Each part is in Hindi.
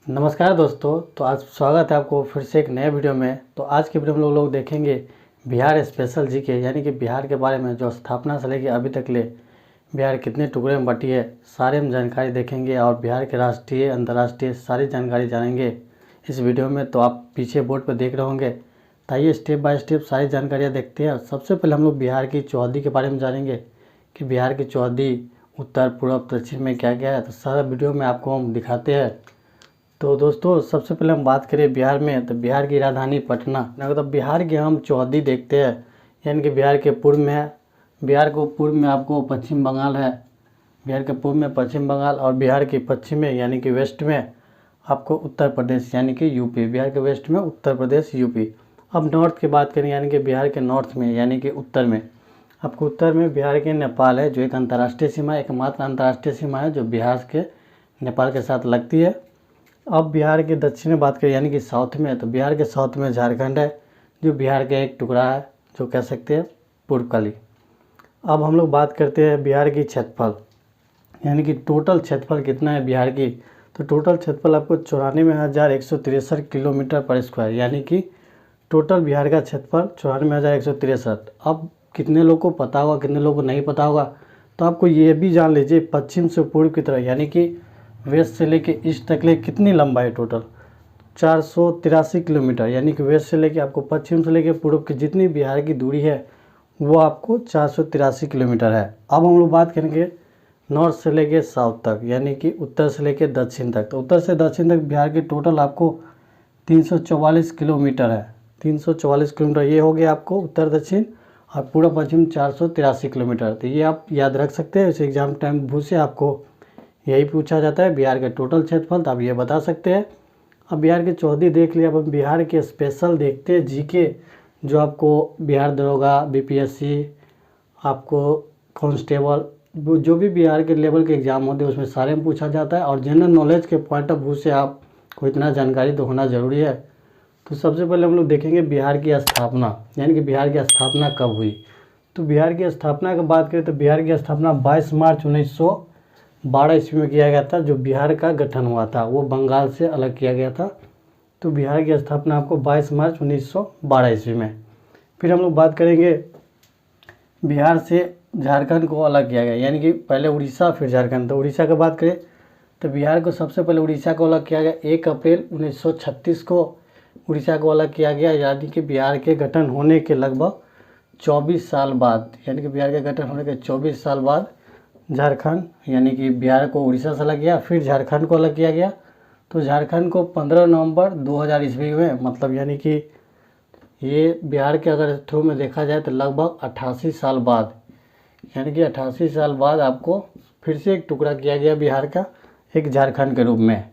नमस्कार दोस्तों। तो आज स्वागत है आपको फिर से एक नए वीडियो में। तो आज के वीडियो में लोग देखेंगे बिहार स्पेशल जीके, यानी कि बिहार के बारे में, जो स्थापना से लेकर अभी तक ले बिहार कितने टुकड़े में बटी है, सारे हम जानकारी देखेंगे और बिहार के राष्ट्रीय अंतर्राष्ट्रीय सारी जानकारी जानेंगे इस वीडियो में। तो आप पीछे बोर्ड पर देख रहे होंगे। तो आइए स्टेप बाय स्टेप सारी जानकारियाँ देखते हैं। सबसे पहले हम लोग बिहार की चौहद्दी के बारे में जानेंगे कि बिहार की चौहद्दी उत्तर पूर्व पश्चिम में क्या क्या है। तो सारा वीडियो में आपको हम दिखाते हैं। तो दोस्तों सबसे पहले हम बात करें बिहार में, तो बिहार की राजधानी पटना। मतलब बिहार की हम चौहद्दी देखते हैं, यानी कि बिहार के पूर्व में है। बिहार को पूर्व में आपको पश्चिम बंगाल है, बिहार के पूर्व में पश्चिम बंगाल, और बिहार के पश्चिम में यानी कि वेस्ट में आपको उत्तर प्रदेश यानी कि यूपी। बिहार के वेस्ट में उत्तर प्रदेश यूपी। अब नॉर्थ की बात करें, यानी कि बिहार के नॉर्थ में यानी कि उत्तर में आपको उत्तर में बिहार के नेपाल है, जो एक अंतर्राष्ट्रीय सीमा, एकमात्र अंतर्राष्ट्रीय सीमा है जो बिहार के नेपाल के साथ लगती है। अब बिहार के दक्षिण में बात करें यानी कि साउथ में, तो बिहार के साउथ में झारखंड है, जो बिहार का एक टुकड़ा है, जो कह सकते हैं पूर्वकली। अब हम लोग बात करते हैं बिहार की क्षेत्रफल, यानी कि टोटल क्षेत्रफल कितना है बिहार की। तो टोटल क्षेत्रफल आपको 94,163 किलोमीटर पर स्क्वायर, यानी कि टोटल बिहार का क्षेत्रफल 94,163। अब कितने लोग को पता होगा, कितने लोग को नहीं पता होगा, तो आपको ये भी जान लीजिए पश्चिम से पूर्व की तरफ यानी कि वेस्ट से लेके ईस्ट तक ले कितनी लंबाई टोटल 483 किलोमीटर, यानी कि वेस्ट से लेके आपको पश्चिम से लेके पूर्व की जितनी बिहार की दूरी है वो आपको 483 किलोमीटर है। अब हम लोग बात करेंगे नॉर्थ से लेके साउथ तक, यानी कि उत्तर से लेके दक्षिण तक। तो उत्तर से दक्षिण तक बिहार की टोटल आपको 344 किलोमीटर है। 344 किलोमीटर ये हो गया आपको उत्तर दक्षिण, और पूरा पश्चिम 483 किलोमीटर। तो ये आप याद रख सकते हैं। इस एग्जाम टाइम भू से आपको यही पूछा जाता है बिहार के टोटल क्षेत्रफल, तो आप ये बता सकते हैं। अब बिहार की चौहद्दी देख लिया। अब हम बिहार के स्पेशल देखते हैं जीके, जो आपको बिहार दरोगा, बीपीएससी, आपको कांस्टेबल, जो भी बिहार के लेवल के एग्ज़ाम होते हैं उसमें सारे में पूछा जाता है। और जनरल नॉलेज के पॉइंट ऑफ व्यू से आपको इतना जानकारी तो होना ज़रूरी है। तो सबसे पहले हम लोग देखेंगे बिहार की स्थापना, यानी कि बिहार की स्थापना कब हुई। तो बिहार की स्थापना की बात करें तो बिहार की स्थापना 22 मार्च 1912 ईस्वी में किया गया था। जो बिहार का गठन हुआ था वो बंगाल से अलग किया गया था। तो बिहार की स्थापना आपको 22 मार्च 1912 ईस्वी में। फिर हम लोग बात करेंगे बिहार से झारखंड को अलग किया गया, यानी कि पहले उड़ीसा फिर झारखंड। तो उड़ीसा की बात करें तो बिहार को सबसे पहले उड़ीसा को अलग किया गया 1 अप्रैल 1936 को उड़ीसा को अलग किया गया, यानी कि बिहार के गठन होने के लगभग 24 साल बाद, यानी कि बिहार के गठन होने के 24 साल बाद झारखंड, यानी कि बिहार को उड़ीसा से अलग किया, फिर झारखंड को अलग किया गया। तो झारखंड को 15 नवंबर 2000 ईस्वी में, मतलब यानी कि ये बिहार के अगर थ्रू में देखा जाए तो लगभग 88 साल बाद, यानी कि 88 साल बाद आपको फिर से एक टुकड़ा किया गया बिहार का, एक झारखंड के रूप में।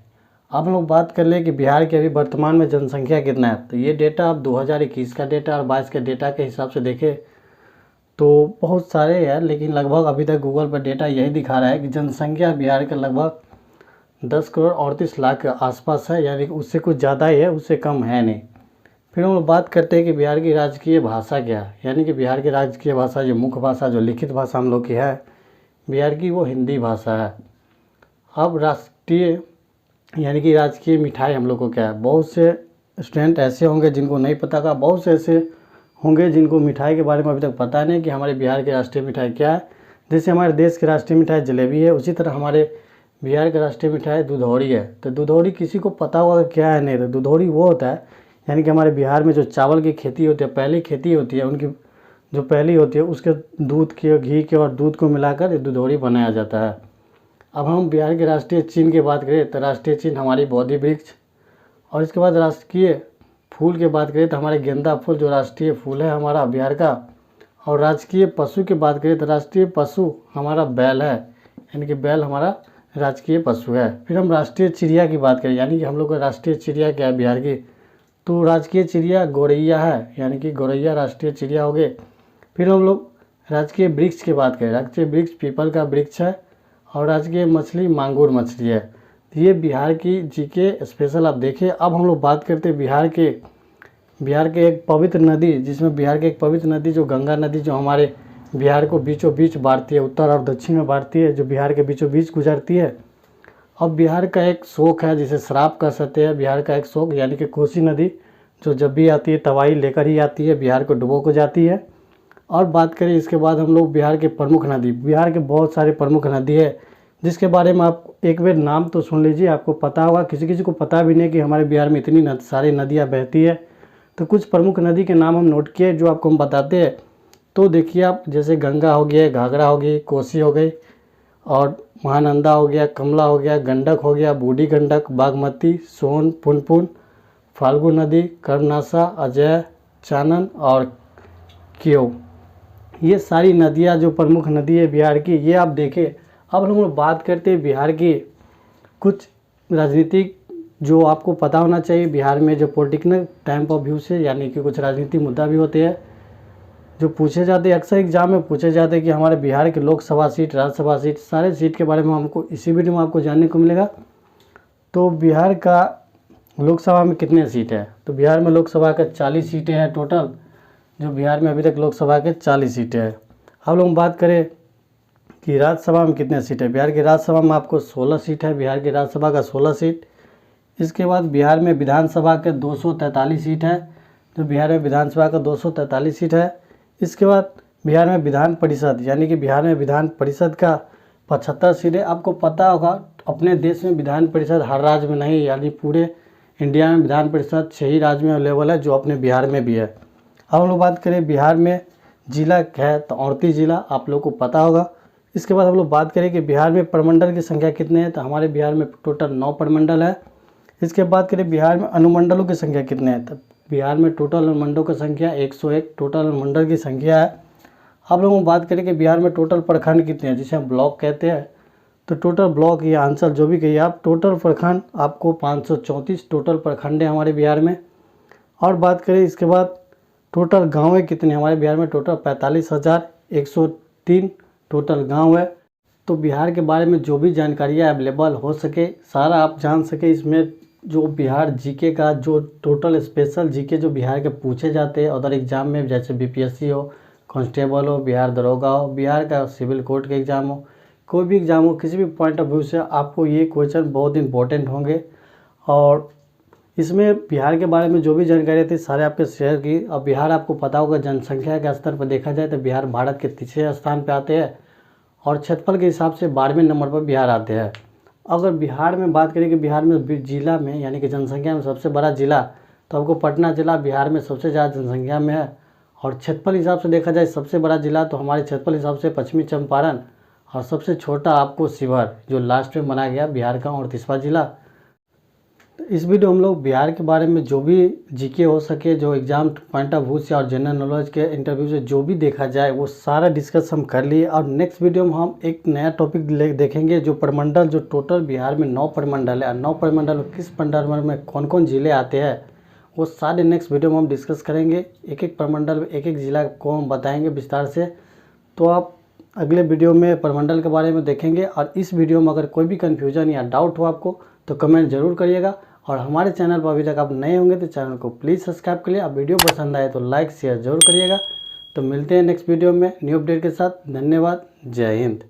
अब हम लोग बात कर ले कि बिहार के अभी वर्तमान में जनसंख्या कितना है। तो ये डेटा आप 2021 का डेटा और 22 के डेटा के हिसाब से देखें तो बहुत सारे हैं, लेकिन लगभग अभी तक गूगल पर डेटा यही दिखा रहा है कि जनसंख्या बिहार के लगभग 10 करोड़ 38 लाख के आसपास है, यानी कि उससे कुछ ज़्यादा ही है, उससे कम है नहीं। फिर हम लोग बात करते हैं कि बिहार की राजकीय भाषा क्या है। यानी कि बिहार की राजकीय भाषा, जो मुख्य भाषा, जो लिखित भाषा हम लोग की है बिहार की, वो हिंदी भाषा है। अब राष्ट्रीय यानी कि राजकीय मिठाई हम लोग को क्या है। बहुत से स्टूडेंट ऐसे होंगे जिनको नहीं पता होगा, बहुत से ऐसे होंगे जिनको मिठाई के बारे में अभी तक पता नहीं कि हमारे बिहार की राष्ट्रीय मिठाई क्या है। जैसे हमारे देश की राष्ट्रीय मिठाई जलेबी है, उसी तरह हमारे बिहार की राष्ट्रीय मिठाई दुधौड़ी है। तो दुधौड़ी किसी को पता होगा क्या है नहीं। तो दुधौड़ी वो होता है, यानी कि हमारे बिहार में जो चावल की खेती होती है, पहली खेती होती है उनकी, जो पहली होती है उसके दूध के, घी के और दूध को मिलाकर दुधौड़ी बनाया जाता है। अब हम बिहार के राष्ट्रीय चिन्ह की बात करें तो राष्ट्रीय चिन्ह हमारी बोधि वृक्ष, और इसके बाद राष्ट्रीय फूल की बात करें तो हमारे गेंदा फूल जो राष्ट्रीय फूल है हमारा बिहार का। और राजकीय पशु की बात करें तो राष्ट्रीय पशु हमारा बैल है, यानी कि बैल हमारा राजकीय पशु है। फिर हम राष्ट्रीय चिड़िया की बात करें, यानी कि हम लोग का राष्ट्रीय चिड़िया क्या है बिहार की, तो राजकीय चिड़िया गौरैया है, यानी कि गौरैया राष्ट्रीय चिड़िया हो गए। फिर हम लोग राजकीय वृक्ष की बात करें, राजकीय वृक्ष पीपल का वृक्ष है, और राजकीय मछली मांगुर मछली है। तो ये बिहार की जीके स्पेशल आप देखिए। अब हम लोग बात करते हैं बिहार के एक पवित्र नदी, जिसमें बिहार की एक पवित्र नदी जो गंगा नदी, जो हमारे बिहार को बीचों बीच बांटती है, उत्तर और दक्षिण में बांटती है, जो बिहार के बीचों बीच गुजरती है। अब बिहार का एक शौक है जिसे शराब कह सकते हैं, बिहार का एक शौक यानी कि कोसी नदी जो जब भी आती है तवाई लेकर ही आती है, बिहार को डुबो को जाती है। और बात करें इसके बाद हम लोग बिहार के प्रमुख नदी, बिहार के बहुत सारे प्रमुख नदी है जिसके बारे में आप एक बार नाम तो सुन लीजिए, आपको पता होगा। किसी किसी को पता भी नहीं कि हमारे बिहार में इतनी सारी नदियाँ बहती है। तो कुछ प्रमुख नदी के नाम हम नोट किए जो आपको हम बताते हैं। तो देखिए आप, जैसे गंगा हो गया, घाघरा हो गई, कोसी हो गई, और महानंदा हो गया, कमला हो गया, गंडक हो गया, बूढ़ी गंडक, बागमती, सोन, पुनपुन, फाल्गु नदी, कर्मनाशा, अजय, चानन और क्यों, ये सारी नदियाँ जो प्रमुख नदी है बिहार की, ये आप देखें। अब हम लोग बात करते हैं बिहार की कुछ राजनीतिक जो आपको पता होना चाहिए। बिहार में जो पॉलिटिकल टाइम ऑफ व्यू से यानी कि कुछ राजनीतिक मुद्दा भी होते हैं जो पूछे जाते हैं, अक्सर एग्जाम में पूछे जाते हैं कि हमारे बिहार के लोकसभा सीट, राज्यसभा सीट, सारे सीट के बारे में हमको इसी वीडियो में आपको जानने को मिलेगा। तो बिहार का लोकसभा में कितने सीट है? तो बिहार में लोकसभा का 40 सीटें हैं टोटल, जो बिहार में अभी तक लोकसभा के 40 सीटें हैं। अब लोग बात करें कि राज्यसभा में कितने सीट है। बिहार की राज्यसभा में आपको 16 सीट है, बिहार की राज्यसभा का 16 सीट। इसके बाद बिहार में विधानसभा के 243 सीट है, जो बिहार में विधानसभा का 243 सीट है। इसके बाद बिहार में विधान परिषद यानी कि बिहार में विधान परिषद का 75 सीट है। आपको पता होगा अपने देश में विधान परिषद हर राज्य में नहीं, यानी पूरे इंडिया में विधान परिषद 6 ही राज्य में अवेलेबल है, जो अपने बिहार में भी है। अब हम लोग बात करें बिहार में जिला है तो 38 जिला आप लोग को पता होगा। इसके बाद हम लोग बात करें कि बिहार में प्रमंडल की संख्या कितने हैं, तो हमारे बिहार में टोटल 9 प्रमंडल है। इसके बाद करें बिहार में अनुमंडलों की संख्या कितने हैं, तो बिहार में टोटल अनुमंडलों की संख्या 101 टोटल अनुमंडल की संख्या है। आप लोगों को बात करें कि बिहार में टोटल प्रखंड कितने हैं, जिसे हम ब्लॉक कहते हैं। तो टोटल ब्लॉक या अंचल जो भी कहिए आप, टोटल प्रखंड आपको 534 टोटल प्रखंड है हमारे बिहार में। और बात करें इसके बाद टोटल गाँव कितने हमारे बिहार में, टोटल 45,103 टोटल गाँव है। तो बिहार के बारे में जो भी जानकारियाँ अवेलेबल हो सके सारा आप जान सके। इसमें जो बिहार जीके का जो टोटल स्पेशल जीके जो बिहार के पूछे जाते हैं अदर एग्ज़ाम में, जैसे बीपीएससी हो, कांस्टेबल हो, बिहार दरोगा हो, बिहार का सिविल कोर्ट के एग्ज़ाम हो, कोई भी एग्ज़ाम हो, किसी भी पॉइंट ऑफ व्यू से आपको ये क्वेश्चन बहुत इंपॉर्टेंट होंगे। और इसमें बिहार के बारे में जो भी जानकारी थी सारे आपके शेयर की। अब बिहार आपको पता होगा जनसंख्या के स्तर पर देखा जाए तो बिहार भारत के तीसरे स्थान पर आते हैं, और क्षेत्रफल के हिसाब से 12वें नंबर पर बिहार आते हैं। अगर बिहार में बात करें कि बिहार में जिला में यानी कि जनसंख्या में सबसे बड़ा जिला, तो आपको पटना जिला बिहार में सबसे ज़्यादा जनसंख्या में है। और क्षेत्रफल हिसाब से देखा जाए सबसे बड़ा जिला तो हमारे क्षेत्रफल हिसाब से पश्चिमी चंपारण, और सबसे छोटा आपको शिवहर जो लास्ट में बनाया गया बिहार का 38वां जिला। तो इस वीडियो हम लोग बिहार के बारे में जो भी जीके हो सके, जो एग्जाम पॉइंट ऑफ व्यू से और जनरल नॉलेज के इंटरव्यू से जो भी देखा जाए वो सारा डिस्कस हम कर लिए। और नेक्स्ट वीडियो में हम एक नया टॉपिक देखेंगे जो प्रमंडल, जो टोटल बिहार में 9 प्रमंडल है, 9 प्रमंडल में किस प्रमंडल में कौन कौन जिले आते हैं वो सारे नेक्स्ट वीडियो में हम डिस्कस करेंगे। एक एक प्रमंडल में एक एक जिला को हम बताएँगे विस्तार से। तो आप अगले वीडियो में प्रमंडल के बारे में देखेंगे। और इस वीडियो में अगर कोई भी कन्फ्यूजन या डाउट हो आपको तो कमेंट जरूर करिएगा। और हमारे चैनल पर अभी तक आप नए होंगे तो चैनल को प्लीज़ सब्सक्राइब करिए। अब वीडियो पसंद आए तो लाइक शेयर जरूर करिएगा। तो मिलते हैं नेक्स्ट वीडियो में न्यू अपडेट के साथ। धन्यवाद, जय हिंद।